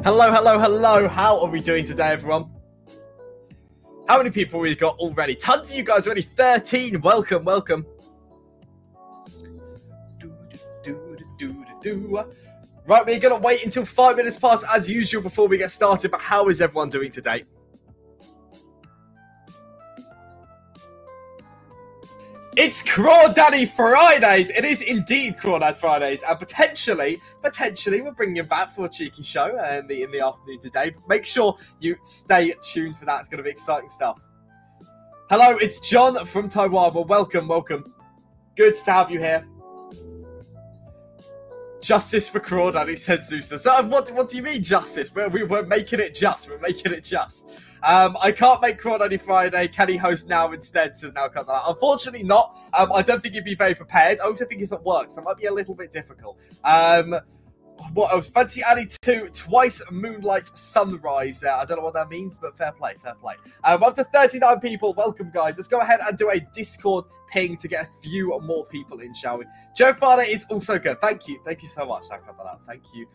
Hello, hello, hello. How are we doing today, everyone? How many people we've got already? Tons of you guys already. 13. Welcome, welcome. Right, we're going to wait until 5 minutes past as usual before we get started. But how is everyone doing today? It's Crawdaddy Fridays. It is indeed Crawdad Fridays, and potentially we're bringing him back for a cheeky show in the afternoon today. But make sure you stay tuned for that. It's going to be exciting stuff. Hello, it's John from Taiwan. Well, welcome, welcome. Good to have you here. Justice for Crawdaddy, said Zeus. So what do you mean justice? We're making it just. We're making it just. I can't make Crawdaddy Friday. Can he host now instead? Says now cut that out. Unfortunately not. I don't think he'd be very prepared. I also think he's at work, so it might be a little bit difficult. What else? Fancy Annie 2, twice Moonlight Sunrise. I don't know what that means, but fair play, fair play. Up to 39 people. Welcome, guys. Let's go ahead and do a Discord ping to get a few more people in, shall we? Joe Farner is also good. Thank you so much. I cut that out. Thank you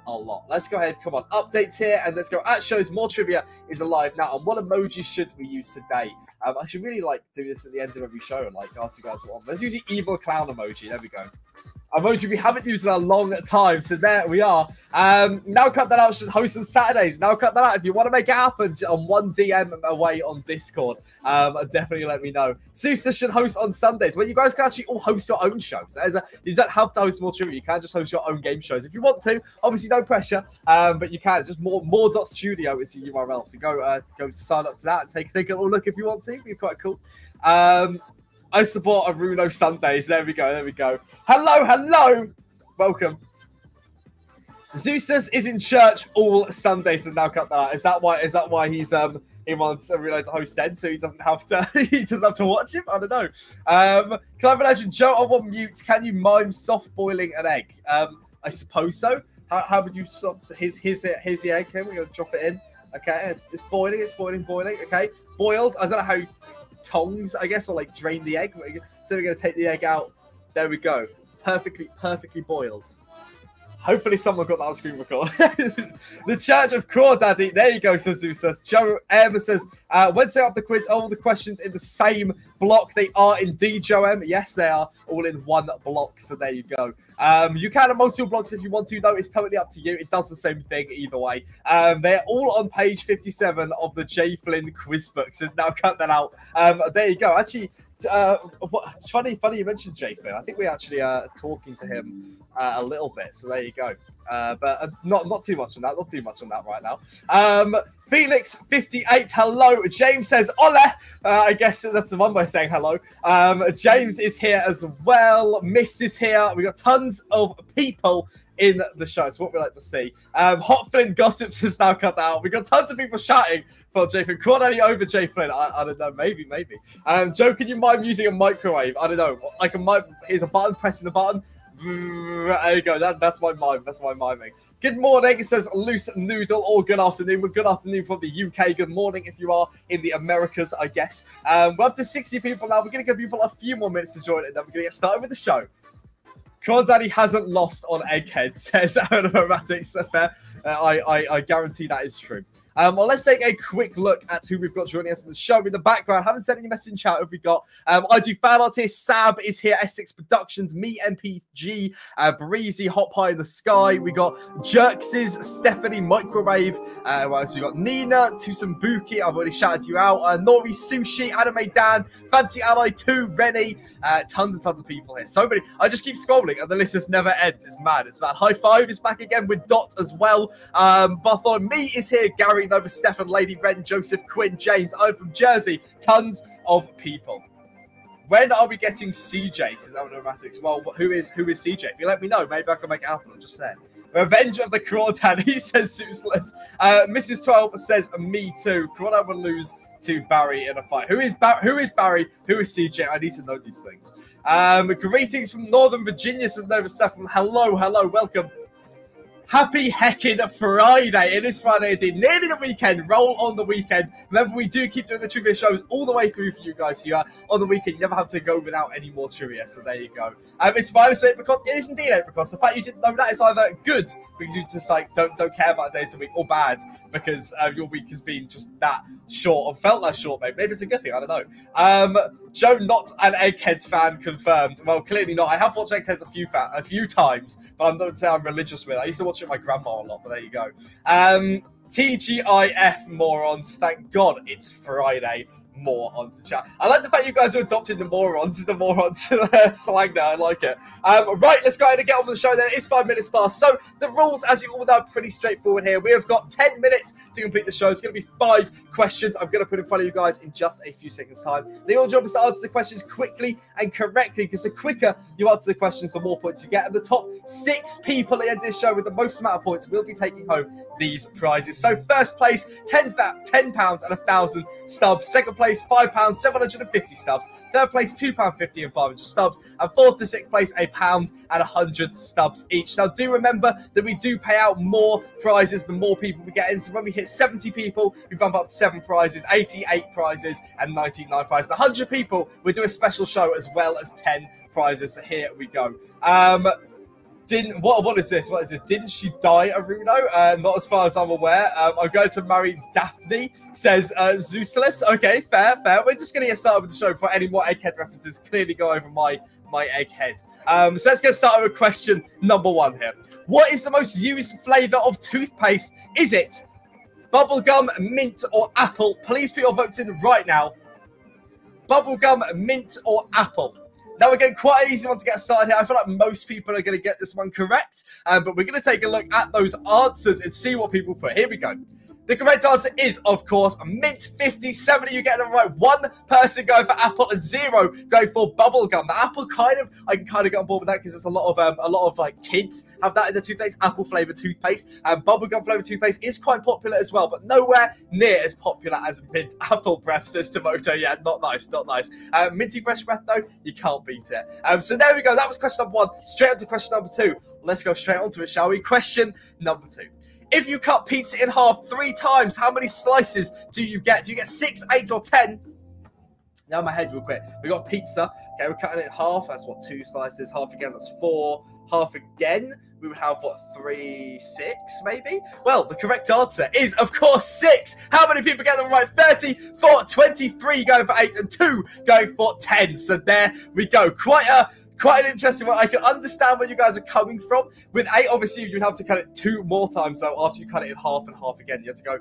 a lot. Let's go ahead. Come on, updates here, and let's go. At shows MOAR Trivia is alive now. And what emoji should we use today? I should really like do this at the end of every show and like ask you guys what. Let's use the evil clown emoji. There we go. Emoji we haven't used in a long time, so there we are. Now cut that out. Should host on Saturdays. Now cut that out. If you want to make it happen, on one DM away on Discord, definitely let me know. Sousa should host on Sundays. Well, you guys can actually all host your own shows. You don't have to host MOAR Trivia. You can just host your own game shows if you want to. Obviously, no pressure, but you can. Just more.studio is the URL. So go sign up to that and take a little look if you want to. It'd be quite cool. I support a Runo Sundays. There we go. There we go. Hello, hello. Welcome. Zeus is in church all Sundays and now cut that out. Is that why he's he wants a Runo to host then, so he doesn't have to watch him? I don't know. Climate Legend Joe, I'm on mute. Can you mime soft boiling an egg? I suppose so. How would you stop? Here's the egg. Okay, we're gonna drop it in. Okay, it's boiling. Okay, boiled. I don't know how. Tongs, I guess, or like drain the egg. So we're going to take the egg out. There we go. It's perfectly boiled. Hopefully someone got that on screen record. The Church of Crawdaddy. There you go, says Zeus. Joe M says, Wednesday after the quiz, all the questions in the same block. They are indeed, Joe M. Yes, they are all in one block. So there you go. You can have multiple blocks if you want to, though. It's totally up to you. It does the same thing either way. They're all on page 57 of the J. Flynn quiz book. So now cut that out. There you go. Actually, it's funny you mentioned J. Flynn. I think we actually are talking to him a little bit. So there you go. But not too much on that. Not too much on that right now. Felix 58, hello. James says ole. I guess that's the one way of saying hello. James is here as well. Miss is here. We got tons of people in the show. So what we like to see. Hot Flynn gossips has now cut out. We got tons of people shouting for J Flynn. Crawdaddy over J Flynn. I don't know. Maybe. Joe, can you mime using a microwave? I don't know. Like here's a button. Pressing the button. There you go. That's my mime. That's my miming. Good morning, it says Loose Noodle, or good afternoon. Well, good afternoon from the UK. Good morning if you are in the Americas, I guess. We're up to 60 people now. We're going to give people a few more minutes to join, and then we're going to get started with the show. Crawdaddy hasn't lost on Egghead, says Aeronomatics. I guarantee that is true. Well, let's take a quick look at who we've got joining us in the show. In the background, haven't sent any message in chat. Have we got? I do fan art here. Sab is here. Essex Productions. Me, MPG. Breezy, Hop High in the Sky. We got Jerkses, Stephanie, Microwave. What else we got? Nina, Tusambuki. I've already shouted you out. Nori, Sushi, Anime Dan, Fancy Ally 2, Rennie. Tons and tons of people here. So many. I just keep scrolling and the list just never ends. It's mad. It's mad. High Five is back again with Dot as well. Bartholomew is here. Gary Nova, Stefan, Lady Ren, Joseph, Quinn, James. I'm from Jersey. Tons of people. When are we getting CJ? Says Aeronomatics. Well, who is CJ? If you let me know, maybe I can make it happen. I'm just saying. Revenge of the Crawdaddy, says Seusless. Mrs. 12 says me too. Crawdad will lose to Barry in a fight. Who is Barry? Who is CJ? I need to know these things. Greetings from Northern Virginia, says Nova Stefan. Hello, welcome. Happy heckin' Friday. It is Friday indeed. Nearly the weekend. Roll on the weekend. Remember, we do keep doing the trivia shows all the way through for you guys here. On the weekend, you never have to go without any more trivia. So there you go. It's Friday apricots. It is indeed apricots. The fact you didn't know that is either good because you just like don't care about days of the week, or bad because your week has been just that short or felt that short. Maybe it's a good thing. I don't know. Joe, not an Eggheads fan, confirmed. Well, clearly not. I have watched Eggheads a few times, but I'm not saying I'm religious with it. I used to watch it with my grandma a lot, but there you go. TGIF morons. Thank God it's Friday. Morons in chat. I like the fact you guys are adopting the morons slang there. I like it. Right, let's go ahead and get on with the show then. It is 5 minutes past. So the rules, as you all know, are pretty straightforward here. We have got 10 minutes to complete the show. It's going to be 5 questions I'm going to put in front of you guys in just a few seconds time. The only job is to answer the questions quickly and correctly, because the quicker you answer the questions, the more points you get. And the top 6 people at the end of this show with the most amount of points will be taking home these prizes. So first place, £10 and 1,000 stubs. Second place, £5, 750 stubs. Third place, £2.50 and 500 stubs. And fourth to sixth place, £1 and 100 stubs each. Now, do remember that we do pay out more prizes the more people we get in. So when we hit 70 people, we bump up to 7 prizes, 88 prizes, and 99 prizes. 100 people, we do a special show as well as 10 prizes. So here we go. What is this? What is it? Didn't she die, Aruno? Not as far as I'm aware. I'm going to marry Daphne, says Zeusless. Okay, fair. We're just going to get started with the show before any more Egghead references clearly go over my Egghead. So let's get started with question number 1 here. What is the most used flavour of toothpaste? Is it bubblegum, mint, or apple? Please put your votes in right now. Bubblegum, mint, or apple? Now, we're getting quite an easy one to get started here. I feel like most people are going to get this one correct, but we're going to take a look at those answers and see what people put. Here we go. The correct answer is, of course, mint. 57 of you getting it right. 1 person going for apple and 0 going for bubblegum. The apple I can kind of get on board with that because there's a lot of like kids have that in the toothpaste. Apple flavored toothpaste and bubblegum flavored toothpaste is quite popular as well, but nowhere near as popular as mint apple breath, says Tomoto. Yeah, not nice. Minty fresh breath though, you can't beat it. So there we go. That was question number 1. Straight on to question number 2. Let's go straight on to it, shall we? Question number 2. If you cut pizza in half 3 times, how many slices do you get? Do you get 6, 8, or 10? Now my head real quick. We got pizza. Okay, we're cutting it in half. That's what, 2 slices. Half again, that's 4. Half again, we would have what, 3, 6 maybe? Well, the correct answer is, of course, 6. How many people get them right? 30 for 23 going for 8 and 2 going for 10. So there we go. Quite an interesting one. I can understand where you guys are coming from. With 8, obviously, you'd have to cut it 2 more times, though, after you cut it in half and half again. You have to go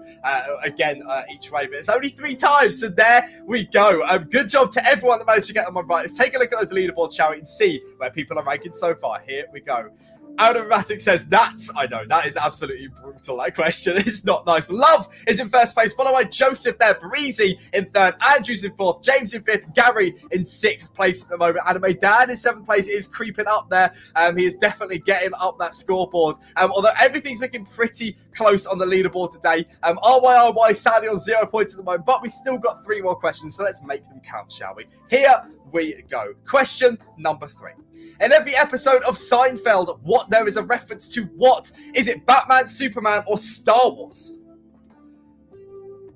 again each way, but it's only 3 times, so there we go. Good job to everyone that managed to get them on right. Let's take a look at those leaderboards, shall we, and see where people are ranking so far. Here we go. Automatic says, I know, that is absolutely brutal, that question. It's not nice. Love is in first place, followed by Joseph there, Breezy in 3rd, Andrew's in 4th, James in 5th, Gary in 6th place at the moment. Anime Dan in 7th place is creeping up there. He is definitely getting up that scoreboard. Although everything's looking pretty close on the leaderboard today. RYRY sadly on 0 points at the moment, but we still got 3 more questions, so let's make them count, shall we? Here we go. Question number 3. In every episode of Seinfeld, there is a reference to what? Is it Batman, Superman, or Star Wars?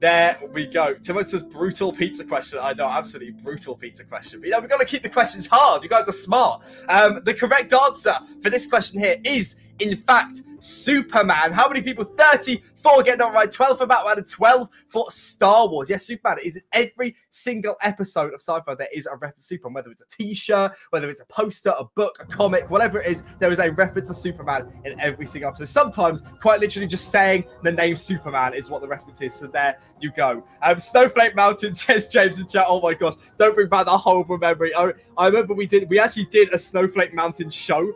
There we go. Timon says brutal pizza question. I know, absolutely brutal pizza question. But we've got to keep the questions hard. You guys are smart. The correct answer for this question here is, in fact, Superman. How many people? 34 getting that right. 12 for Batman and 12 for Star Wars. Yes, Superman is in every single episode of Seinfeld. There is a reference to Superman, whether it's a t-shirt, whether it's a poster, a book, a comic, whatever it is, there is a reference to Superman in every single episode. Sometimes, quite literally just saying the name Superman is what the reference is. So there you go. Snowflake Mountain, says James in chat. Oh my gosh, don't bring back that horrible memory. I remember we actually did a Snowflake Mountain show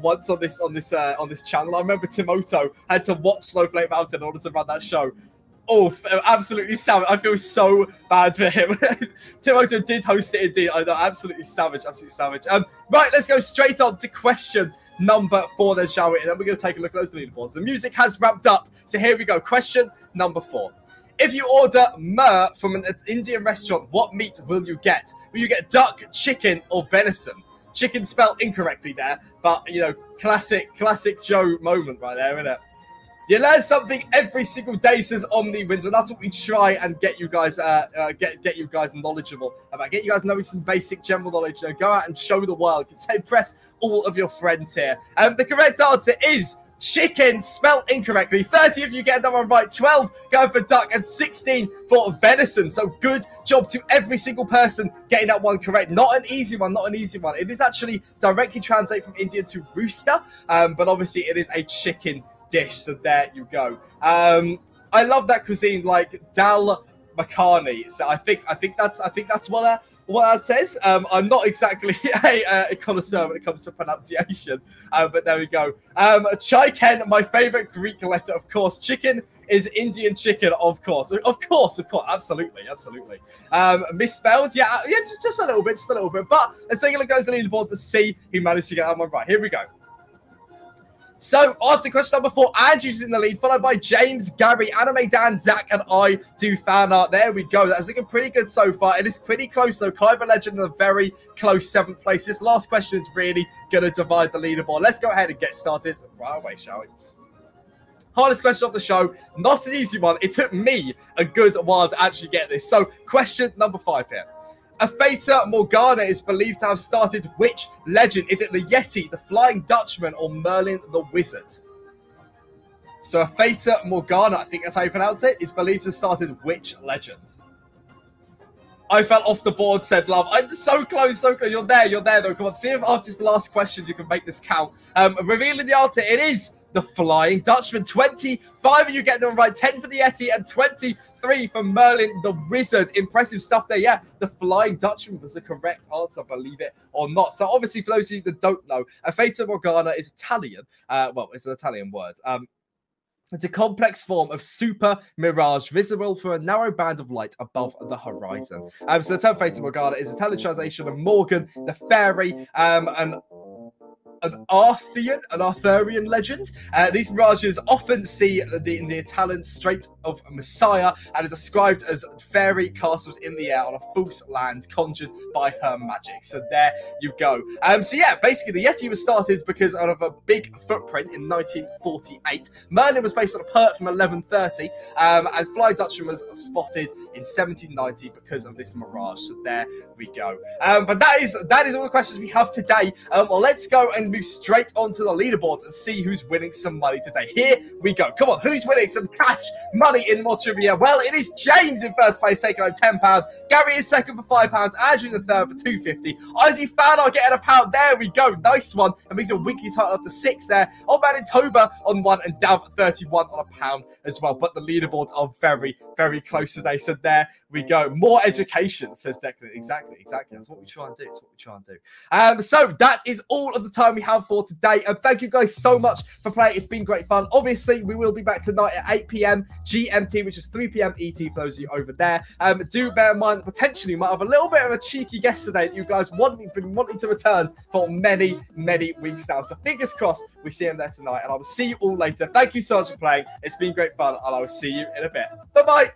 once on this channel. I remember Timoto had to watch Snowflake Mountain in order to run that show. Oh, absolutely savage. I feel so bad for him. Timoto did host it indeed. I know, absolutely savage, absolutely savage. Right, let's go straight on to question number 4 then, shall we? And then we're going to take a look at those leaderboards. The music has ramped up, so here we go. Question number 4. If you order MOAR from an Indian restaurant, what meat will you get? Will you get duck, chicken, or venison? Chicken spelled incorrectly there, But, you know, classic Joe moment right there, isn't it? You learn something every single day, says Omni Wins, and that's what we try and get you guys get you guys knowledgeable about, get you guys knowing some basic general knowledge. You know, go out and show the world. You can impress all of your friends here. The correct answer is chicken, spelled incorrectly. 30 of you get that one right, 12 going for duck, and 16 for venison. So good job to every single person getting that one correct. Not an easy one, not an easy one. It is actually directly translated from Indian to rooster, but obviously it is a chicken dish. So there you go. I love that cuisine, like dal makhani. So I think that's what that says. I'm not exactly a connoisseur when it comes to pronunciation, but there we go. Chicken, my favorite Greek letter, of course. Chicken is Indian chicken, of course, absolutely. Misspelled, yeah, just a little bit, But let's take a look at the leaderboard to see who managed to get that one right. Here we go. So, after question number 4, Andrew's in the lead, followed by James, Gary, Anime Dan, Zach, and I do fan art. There we go. That's looking pretty good so far. It is pretty close, though. Clive Legend in a very close 7th place. This last question is really going to divide the leaderboard. Let's go ahead and get started right away, shall we? Hardest question of the show. Not an easy one. It took me a good while to actually get this. So, question number 5 here. A Fata Morgana is believed to have started which legend? Is it the Yeti, the Flying Dutchman, or Merlin the Wizard? So a Fata Morgana, I think that's how you pronounce it, is believed to have started which legend? I fell off the board, said Love. I'm so close, so close. You're there, though. Come on, see if after this last question you can make this count. Revealing the answer, it is the Flying Dutchman. 25 of you getting them right, 10 for the Yeti, and 23 for Merlin the Wizard. Impressive stuff there. Yeah, the Flying Dutchman was the correct answer, believe it or not. So obviously, for those of you that don't know, a Fata Morgana is Italian. Well, it's an Italian word. It's a complex form of super mirage visible through a narrow band of light above the horizon. So the term Fata Morgana is a Italian translation of Morgan, the fairy, an Arthurian legend. These mirages often see in the Italian Strait of Messiah and is described as fairy castles in the air on a false land conjured by her magic. So there you go. So yeah, basically the Yeti was started because of a big footprint in 1948. Merlin was based on a Pert from 1130, and Flying Dutchman was spotted in 1790 because of this mirage. So there we go. But that is all the questions we have today. Well, let's go and move straight onto the leaderboards and see who's winning some money today. Here we go. Come on, who's winning some cash money in MOAR Trivia? Well, it is James in first place, taking home £10. Gary is second for £5. Andrew in the third for £2.50. Izzy Fannar getting £1. There we go. Nice one. That means a weekly title up to 6 there. Old Man in Toba on 1 and Dav 31 on £1 as well. But the leaderboards are very, very close today. So there we go. More education, says Declan. Exactly. That's what we try and do. So that is all of the time we have for today, and thank you guys so much for playing. It's been great fun. Obviously, we will be back tonight at 8 p.m. GMT, which is 3 p.m. ET for those of you over there. Do bear in mind, potentially, we might have a little bit of a cheeky guest today that you guys been wanting to return for many, many weeks now. So fingers crossed we see him there tonight, and I will see you all later. Thank you so much for playing. It's been great fun, and I will see you in a bit. Bye-bye.